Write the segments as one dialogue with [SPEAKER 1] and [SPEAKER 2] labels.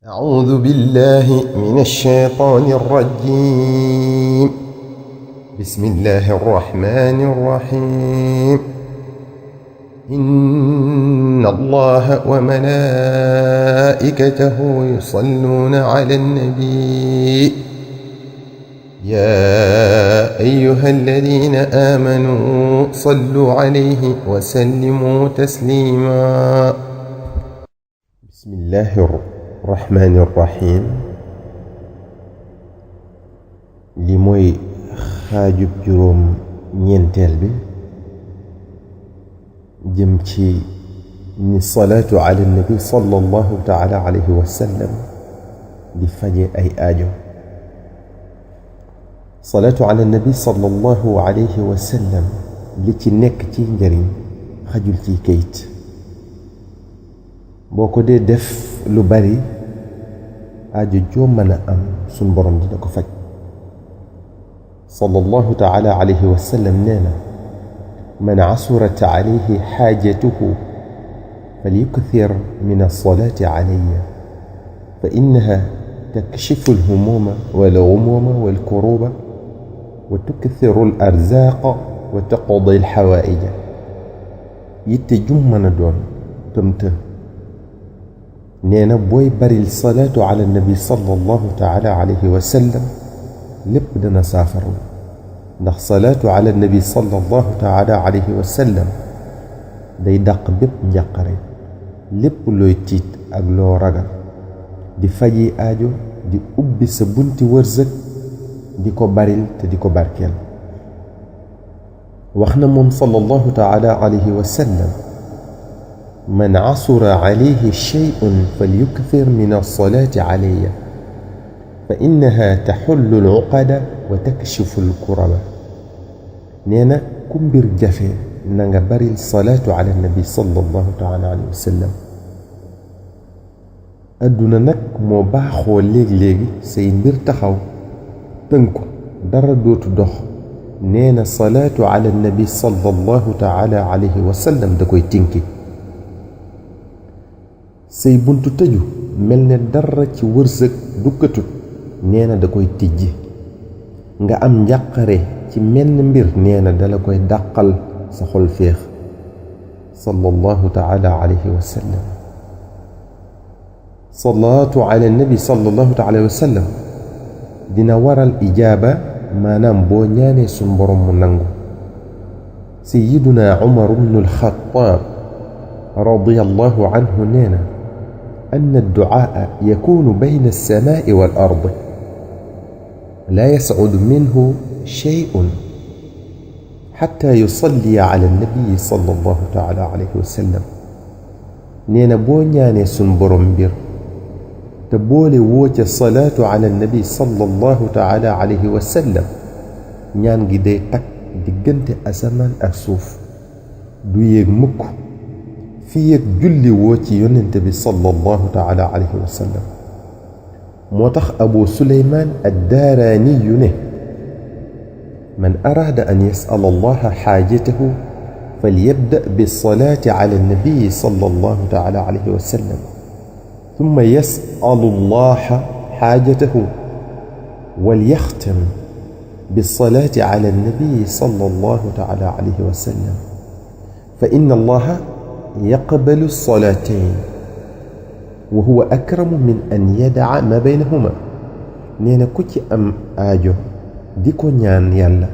[SPEAKER 1] أعوذ بالله من الشيطان الرجيم. بسم الله الرحمن الرحيم. إن الله وملائكته يصلون على النبي يا أيها الذين آمنوا صلوا عليه وسلموا تسليما. بسم الله الرحمن الرحيم. li mooy xaajub juróom ñeenteel bi jëm ci ni salaatu ala nabi sallallahu taala alayhi wa sallam di faje ay aajo. salaatu ala nabi sallallahu alayhi wa sallam li ci nekk ci njariñ xajul ci kayit. boo ko dee def lu bari aajo joo mën a am sun borom dina ko faj. sallallahu taala alayhi wa sallam nee na man casurat alayhi xaajatuhu falyukthir min alsalaati calaya fa innaha takshifu alhumuuma walgumuuma walkuruuba wa tukathiru alarzaaqa wa taqdi alxawaaija. yitte jum mën a doon tëmtë nee na booy baril salaatu ala nabi sallallahu taala alayhi wa sallam lépp dana saafaru, ndax salaatu ala nabi sallallahu taala alayhi wa sallam day dàq bépp njàqare, lépp looy tiit ak loo ragal, di faji aajo, di ubbi sa bunti wërsëg, di ko baril te di ko barkeel. wax na moom sallallahu taala alayhi wa sallam man casura calayhi shay'un falyukthir min alsalaati calaya fa innaha taxullu alcuqada wa takshifu alkuraba. nee na ku mbir jafe na nga baril salaatu ala nabi sallallahu taala alayhi wa sallam. adduna nag moo baaxoo léeg-léegi say mbir taxaw tënku dara dootu dox. nee na salaatu ala nabi sallallahu taala alayhi wa sallam da koy tinki. say buntu tëju mel ne dara ci wërsëg dukkatut, nee na da koy tijji. nga am njàqare ci menn mbir, nee na dala koy dàqal sa xol féex. sallallahu taala alayhi wa sallam. salaatu ala nabi sallallahu taala alayhi wa sallam dina waral ijaaba, maanaam boo ñaanee suñ borom mu nangu. sayyiduna Umar ibnu al-Xattaab radiyallahu anhu nee na أن الدعاء يكون بين السماء والأرض لا يسعد منه شيء حتى يصلي على النبي صلى الله تعالى عليه وسلم. نينا بو ñaane sun borom mbir te boole woo ca salaatu ala nabi sallallahu taala alayhi wa sallam, ñaan gi day takk diggante asamaan ak suuf, du yéeg mukk fii ak julli woo ci yonente bi sallallahu taala alayhi wa sallam. moo tax abu suleymaan addaaraaniyu ne man araada an yas'ala allaha xaajatahu falyabda bisalaati ala nabiyi sallallahu taala alayhi wa sallam thumma yas'alu allaha xaajatahu walyaxtam bisalaati ala nabiyi sallallahu taala alayhi wa sallam fa inna allaha yaqbalu salaatayn wa huwa akramu min an yadaca ma baynahuma. nee na ku ci am aajo di ko ñaan yàlla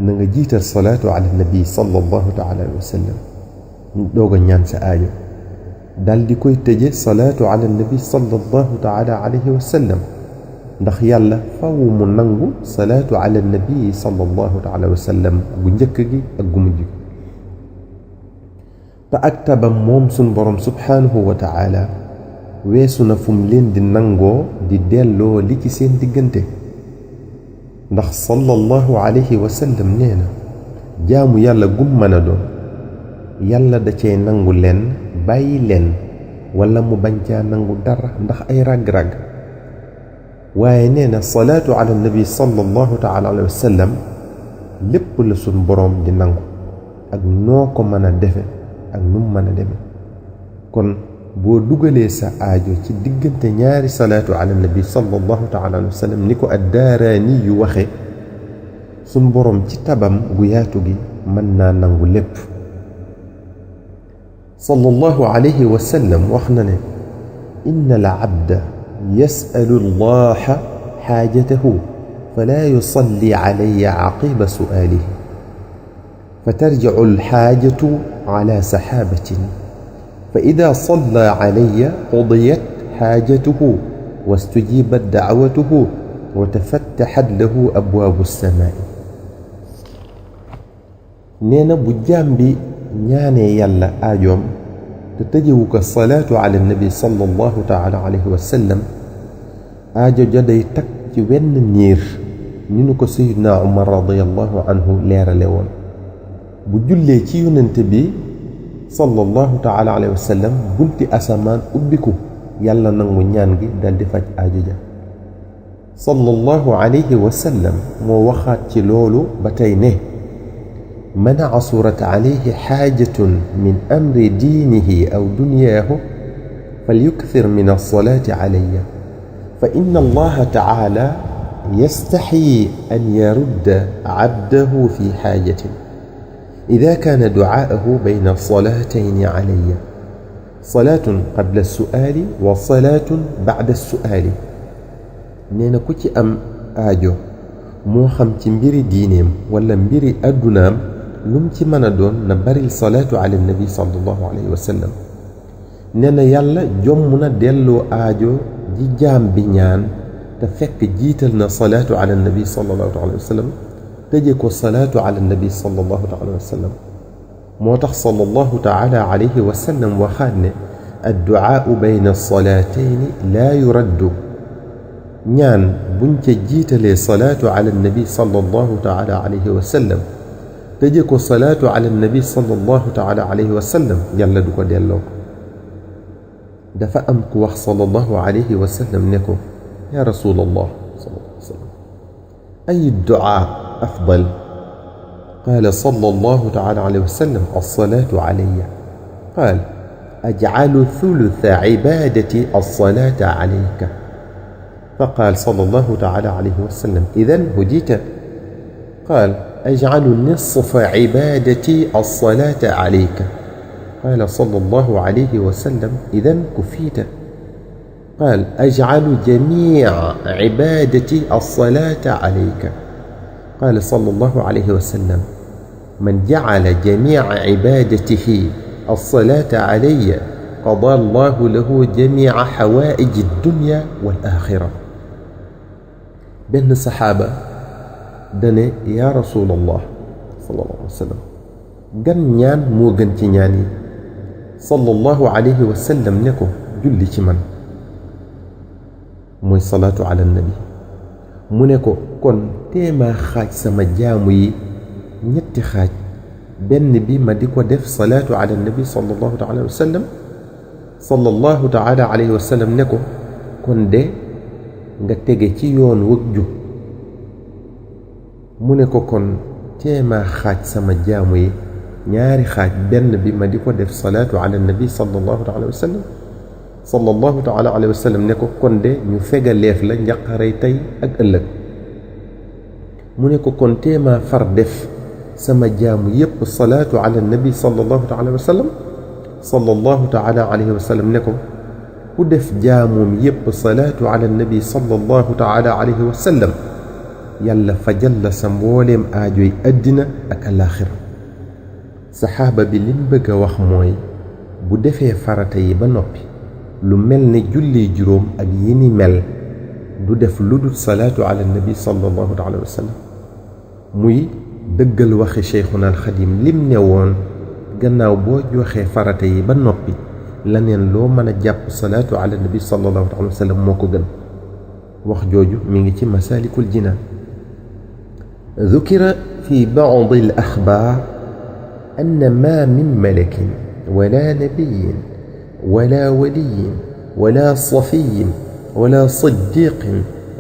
[SPEAKER 1] na nga jiital salaatu ala nabi sallallahu taala alayhi wa sallam doog a ñaan sa aajo, dal di koy tëje salaatu ala nabi sallallahu taala alayhi wa sallam, ndax yàlla faw mu nangu salaatu ala nabi sallallahu taala alayhi wa sallam gu njëkk gi ak gu mujj gi. te ak tabam moom sun borom subhaanahu wa taala weesu na fu mu leen di nangoo di delloo li ci seen diggante, ndax sallallahu alayhi wa sallam nee na jaamu yàlla gum mën a doon yàlla da cay nangu leen bàyyi leen, wala mu bañ caa nangu dara ndax ay ràgg-ràgg. waaye nee na salaatu ala nabi sallallahu taala alayhi wa sallam lépp la sun borom di nangu ak noo ko mën a defe ak nu mu mën a deme. kon boo dugalee sa aajo ci diggante ñaari salaatu ala nabi sallallahu taala alayhi wa sallam ni ko ad-Daaraani yu waxe sun borom ci tabam gu yaatu gi mën naa nangu lépp. sallallahu alayhi wa sallam wax na ne inna al abda yasalu allaha xaajatahu fala yusalli alayya caqiba su'aalihi fatarjicu alxaajatu ala saxaabatin fa ida salla calaya qudiyat xaajatuhu wastujibat dacwatuhu wa tafattaxat lahu abwaabu alsamaai. nee na bu jaam bi ñaanee yàlla aajoom te tëjewu ko salaatu ala nabi sallallahu taala alayhi wa sallam aajo ja day takk ci wenn niir ni nu ko sayidna Umar radiyallahu anhu leerale woon. bu jullee ci yonent bi sallallahu taala alayhi wa sallam bunti asamaan ubbiku yàlla nangu ñaan gi dal di faj aajo ja. sallallahu alayhi wa sallam moo waxaat ci loolu ba tey ne man asurat alayhi xaajatun min amri diinihi aw dunyaahu falyukthir min alsalaati calaya fa inna allaha taala yastaxyi an yarudda cabdahu fi xaajatin ida kaana ducaahu bayna salaatayni calaya salaatun qabla alsu'aali wa salaatun bacda alsu'aali. nee na ku ci am aajo moo xam ci mbiri diineem wala mbiri addunaam lum ci mën a doon na baril salaatu ala nabi sallallahu alayhi wa sallam. nee na yàlla jomm na delloo aajo ji jaam bi ñaan te fekk jiital na salaatu ala nabi sallallahu alayhi wa sallam tëje ko salaatu ala nabi sallallahu alayhi wa sallam. moo tax sallallahu taala alayhi wa sallam waxaat ne adduaau bayna salaatayni laa yuraddu. ñaan buñ ca jiitalee salaatu ala nabi sallallahu taala alayhi wa sallam tëje ko salaatu ala nabi sallallahu taala alayhi wa sallam yàlla du ko delloo ko. dafa am ku wax sallallahu alayhi wa sallam ne ko yaa rasulallah sallallahu alayhi wa sallam ay duaa afdal qaala sallallahu taala alayhi wa sallam alsalaatu alayya qaal ajcalu thulutha cibaadati alsalaata calayka فقال صلى الله تعالى عليه وسلم إذن هديت قال أجعل نصف عبادتي الصلاة عليك قال صلى الله عليه وسلم إذن كفيت قال أجعل جميع عبادتي الصلاة عليك قال صلى الله عليه وسلم من جعل جميع عبادته الصلاة علي قضى الله له جميع حوائج الدنيا والآخرة. benn saxaaba dane yaa rasulallah sallallahu alayhi wa sallam gan ñaan moo gën ci ñaan yi. sallallahu alayhi wa sallam ne ko julli ci man mooy salaatu ala nabi. mu ne ko kon téemaa xaaj sama jaamu yi ñetti xaaj benn bi ma di ko def salaatu ala nabi sallallahu alayhi wa sallam. sallallahu taala alayhi wa sallam ne ko kon de nga tege ci yoon wëg jub. mu ne ko kon téemaa xaaj sama jaamu yi ñaari xaaj benn bi ma di ko def salaatu ala nabi sallallahu alayhi wa sallam. sallallahu taala alayhi wa sallam ne ko kon de ñu fegaleef la njaqarey tey ak ëllëg. mu ne ko kon téemaa far def sama jaamu yépp salaatu ala nabi sallallahu alayhi wa sallam. sallallahu taala alayhi wa sallam ne ko ku def jaamoom yépp salaatu ala nabi sallallahu taala alayhi wa sallam yàlla fajal la sa mbooleem aajoy àddina ak alaaxira. saxaaba bi lim bëgg a wax mooy bu defee farata yi ba noppi lu mel ne julli juróom ak yi ni mel du def lu dul salaatu ala nabi sallallahu alayhi wa sallam. muy dëggal waxi Cheikhuna al Xadim lim ne woon gannaaw boo joxee farata yi ba noppi laneen loo mën a jàpp salaatu ala nabi sallallahu alayhi wa sallam moo ko gën. wax jooju mi ngi ci masaalikul jinaan. ذكر في بعض الأخبار أن ما من ملك ولا نبي ولا ولي ولا صفي ولا صديق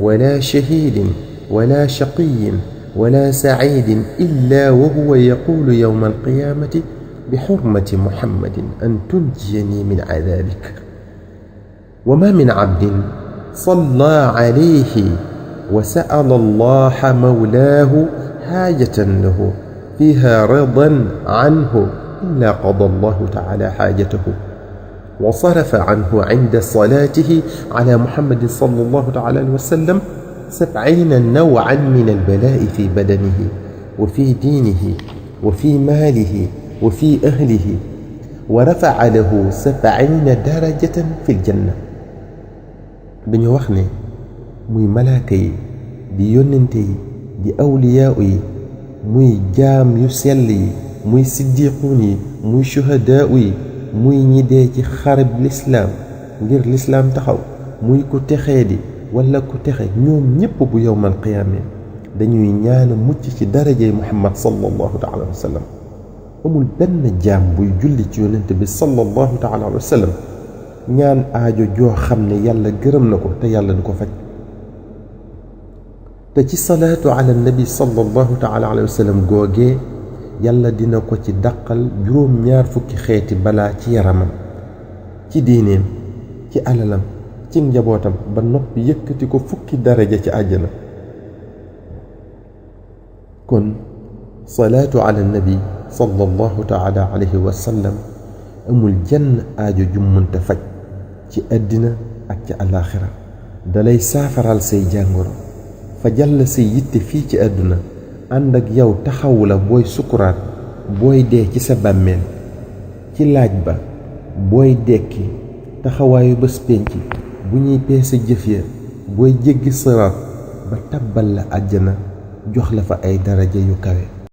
[SPEAKER 1] ولا شهيد ولا شقي ولا سعيد إلا وهو يقول يوم القيامة بحرمة محمد أن تنجيني من عذابك. وما من عبد صلى عليه وسأل الله مولاه حاجة له فيها رضا عنه إلا قضى الله تعالى حاجته وصرف عنه عند صلاته على محمد صلى الله تعالى عليه وسلم 70 نوعا من البلاء في بدنه وفي دينه وفي ماله وفي أهله ورفع له 70 درجة في الجنة. بني وخني muy malaaka yi di yónnente yi di awliyaa yi muy jaam yu sell yi muy siddiquun yi muy shuhadaa yi muy ñi dee ci xareb lislaam ngir lislaam taxaw muy ku texee di wala ku texe ñoom ñépp bu yowmal qiyaame dañuy ñaana mucc ci darajey muhammad sallallahu taala wa sallam. amul benn jaam buy julli ci yónnente bi sallallahu taala wa sallam ñaan aajo joo xam ne yàlla gërëm na ko te yàlla du ko faj. te ci salaatu ala nabi sallallahu taala alayhi wa sallam googee yàlla dina ko ci dàqal juróom-ñaar fukki xeeti balaa ci yaramam ci diineem ci alalam ci njabootam ba noppi yëkkati ko fukki daraja ci àjjana. kon salaatu ala nabi sallallahu taala alayhi wa sallam amul jenn aajo ju mënta faj ci àddina ak ci àllaaxira dalay saafaral say jàngoro fajal la say yitte fii ci àdduna ànd ak yow taxawu la booy sukuraat booy dee ci sa bàmmeel ci laaj ba booy dekki taxawaayu bés pénc bu ñuy peese jëf ya booy jéggi siraat ba tabbal la àjjana jox la fa ay daraja yu kawe.